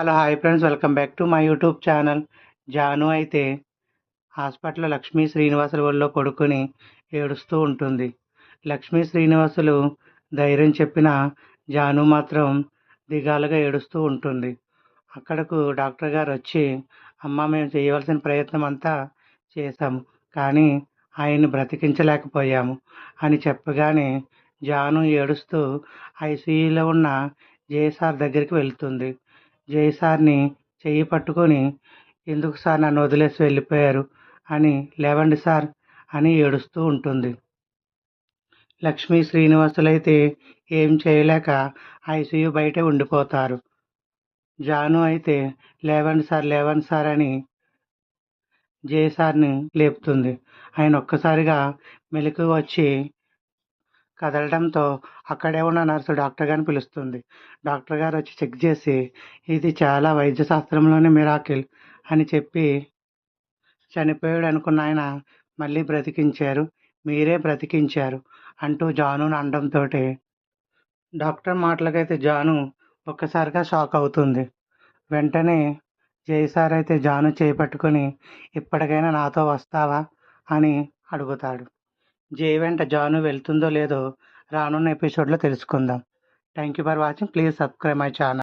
Hello! Hi friends. Welcome back to my YouTube channel. Janu అయితే హాస్పిటల్‌లో లక్ష్మీ శ్రీనివాసులు ఒళ్ళో పడుకొని ఏడుస్తూ ఉంటుంది. లక్ష్మీ శ్రీనివాసులు ధైర్యం చెప్పినా జాను మాత్రం దిగాలుగా ఏడుస్తూ ఉంటుంది. అక్కడకు డాక్టర్ గారొచ్చి, "అమ్మ మేము చేయవలసిన ప్రయత్నం అంతా చేశాము. కానీ ఆయన్ని బ్రతికించలేకపోయాము" అని చెప్పగానే జాను ఏడుస్తూ ఐసీయూలో ఉన్న జేఈ సార్ దగ్గరికి వెళ్తుంది. జేఈ సార్‌ని చెయ్యి పట్టుకొని, "ఎందుకు సార్ నన్ను వదిలేసి వెళ్ళిపోయారు" అని, "లేవండి సార్" అని ఏడుస్తూ ఉంటుంది. లక్ష్మీ శ్రీనివాసులైతే ఏం చేయలేక ఐసీయూ బయటే ఉండిపోతారు. జాను అయితే, "లేవండి సార్, లేవండి సార్" అని జేఈ సార్‌ని లేపుతుంది. ఆయన ఒక్కసారిగా మెలకువ వచ్చి కదలడంతో అక్కడే ఉన్న నర్సు డాక్టర్ గారిని పిలుస్తుంది. డాక్టర్ గారు వచ్చి చెక్ చేసి, "ఇది చాలా వైద్య శాస్త్రంలోనే మిరాకిల్" అని చెప్పి, "చనిపోయాడు అనుకున్న ఆయన మళ్ళీ బ్రతికించారు. మీరే బ్రతికించారు" అంటూ జానుని అనడంతోటి డాక్టర్ మాటలకైతే జాను ఒక్కసారిగా షాక్ అవుతుంది. వెంటనే జై సార్ అయితే జాను చేయి పట్టుకొని, "ఇప్పటికైనా నాతో వస్తావా" అని అడుగుతాడు. జై వెంట జాను వెళ్తుందో లేదో రానున్న ఎపిసోడ్‌లో తెలుసుకుందాం. Thank you for watching. Please subscribe my channel.